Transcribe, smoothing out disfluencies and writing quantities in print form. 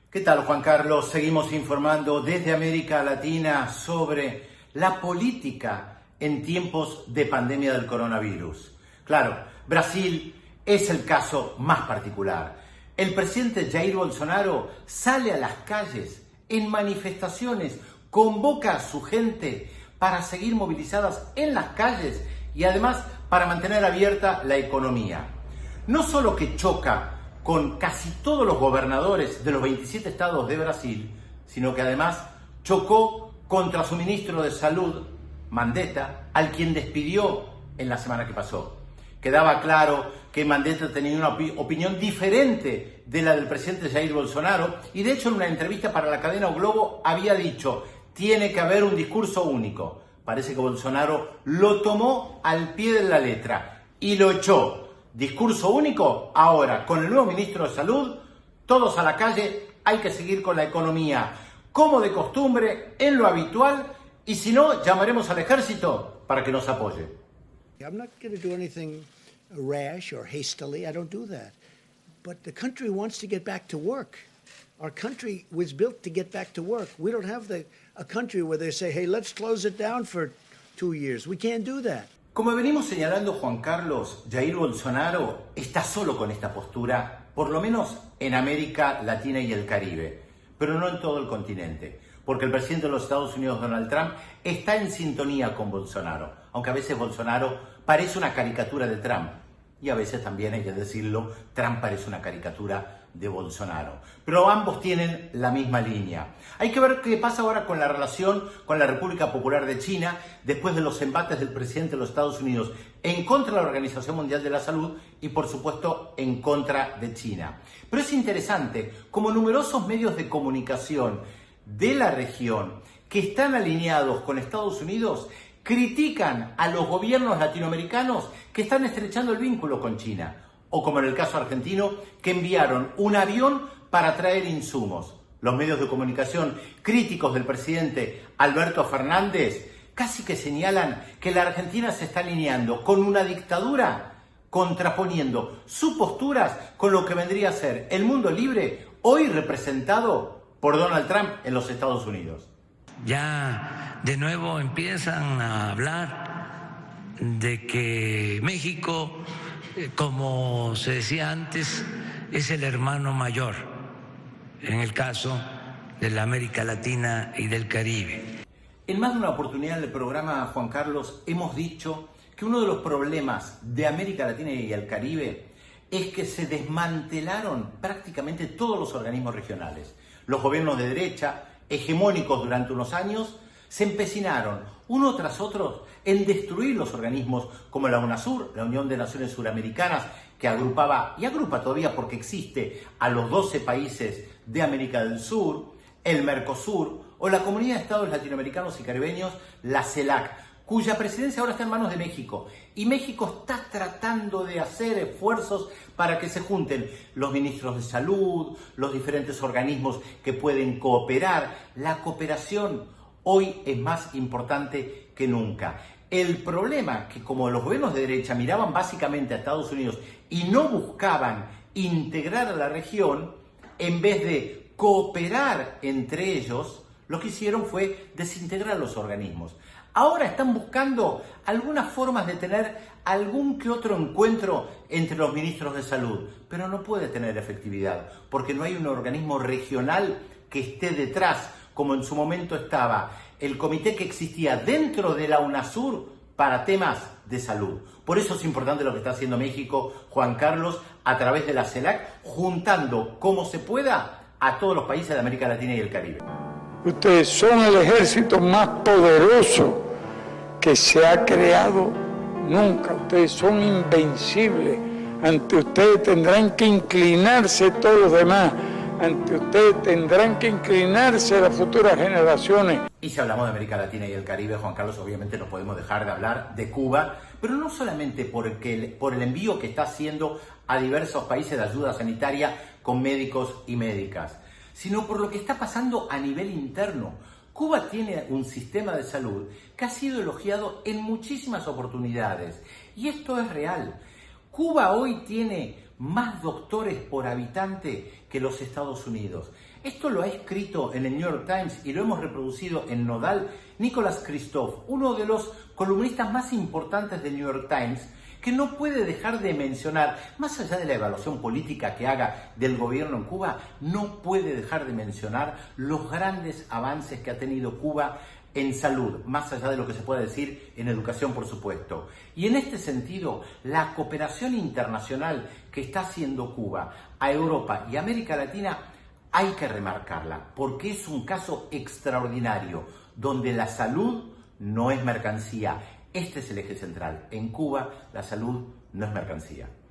¿Qué tal, Juan Carlos? Seguimos informando desde América Latina sobre la política en tiempos de pandemia del coronavirus. Claro, Brasil es el caso más particular. El presidente Jair Bolsonaro sale a las calles en manifestaciones, convoca a su gente para seguir movilizadas en las calles y además para mantener abierta la economía. No solo que choca con casi todos los gobernadores de los 27 estados de Brasil, sino que además chocó contra su ministro de Salud, Mandetta, al quien despidió en la semana que pasó. Quedaba claro que Mandetta tenía una opinión diferente de la del presidente Jair Bolsonaro y de hecho en una entrevista para la cadena O Globo había dicho: tiene que haber un discurso único. Parece que Bolsonaro lo tomó al pie de la letra y lo echó. Discurso único, ahora con el nuevo ministro de Salud, todos a la calle, hay que seguir con la economía como de costumbre, en lo habitual, y si no, llamaremos al ejército para que nos apoye. I'm not going to do anything rash or hastily. I don't do that. But the country wants to get back to work. Our country was built to get back to work. We don't have a country where they say, hey, let's close it down for 2 years. We can't do that. Como venimos señalando, Juan Carlos, Jair Bolsonaro está solo con esta postura, por lo menos en América Latina y el Caribe, pero no en todo el continente, porque el presidente de los Estados Unidos, Donald Trump, está en sintonía con Bolsonaro, aunque a veces Bolsonaro parece una caricatura de Trump, y a veces también, hay que decirlo, Trump parece una caricatura de Bolsonaro. Pero ambos tienen la misma línea. Hay que ver qué pasa ahora con la relación con la República Popular de China después de los embates del presidente de los Estados Unidos en contra de la Organización Mundial de la Salud y, por supuesto, en contra de China. Pero es interesante cómo numerosos medios de comunicación de la región que están alineados con Estados Unidos critican a los gobiernos latinoamericanos que están estrechando el vínculo con China, o como en el caso argentino, que enviaron un avión para traer insumos. Los medios de comunicación críticos del presidente Alberto Fernández casi que señalan que la Argentina se está alineando con una dictadura, contraponiendo sus posturas con lo que vendría a ser el mundo libre, hoy representado por Donald Trump en los Estados Unidos. Ya de nuevo empiezan a hablar de que México, como se decía antes, es el hermano mayor en el caso de la América Latina y del Caribe. En más de una oportunidad en el programa, Juan Carlos, hemos dicho que uno de los problemas de América Latina y el Caribe es que se desmantelaron prácticamente todos los organismos regionales. Los gobiernos de derecha, hegemónicos durante unos años, se empecinaron uno tras otro en destruir los organismos como la UNASUR, la Unión de Naciones Suramericanas, que agrupaba y agrupa todavía porque existe a los 12 países de América del Sur, el Mercosur o la Comunidad de Estados Latinoamericanos y Caribeños, la CELAC, cuya presidencia ahora está en manos de México. Y México está tratando de hacer esfuerzos para que se junten los ministros de salud, los diferentes organismos que pueden cooperar. La cooperación hoy es más importante que nunca. El problema que como los gobiernos de derecha miraban básicamente a Estados Unidos y no buscaban integrar a la región, en vez de cooperar entre ellos, lo que hicieron fue desintegrar los organismos. Ahora están buscando algunas formas de tener algún que otro encuentro entre los ministros de salud, pero no puede tener efectividad, porque no hay un organismo regional que esté detrás, como en su momento estaba el comité que existía dentro de la UNASUR para temas de salud. Por eso es importante lo que está haciendo México, Juan Carlos, a través de la CELAC, juntando como se pueda a todos los países de América Latina y el Caribe. Ustedes son el ejército más poderoso que se ha creado nunca. Ustedes son invencibles. Ante ustedes tendrán que inclinarse todos los demás. Ante ustedes tendrán que inclinarse las futuras generaciones. Y si hablamos de América Latina y el Caribe, Juan Carlos, obviamente no podemos dejar de hablar de Cuba, pero no solamente por el envío que está haciendo a diversos países de ayuda sanitaria con médicos y médicas, sino por lo que está pasando a nivel interno. Cuba tiene un sistema de salud que ha sido elogiado en muchísimas oportunidades, y esto es real. Cuba hoy tiene más doctores por habitante que los Estados Unidos. Esto lo ha escrito en el New York Times y lo hemos reproducido en Nodal Nicholas Kristof, uno de los columnistas más importantes del New York Times, que no puede dejar de mencionar, más allá de la evaluación política que haga del gobierno en Cuba, no puede dejar de mencionar los grandes avances que ha tenido Cuba en salud, más allá de lo que se puede decir en educación, por supuesto. Y en este sentido, la cooperación internacional que está haciendo Cuba a Europa y América Latina hay que remarcarla, porque es un caso extraordinario, donde la salud no es mercancía. Este es el eje central. En Cuba, la salud no es mercancía.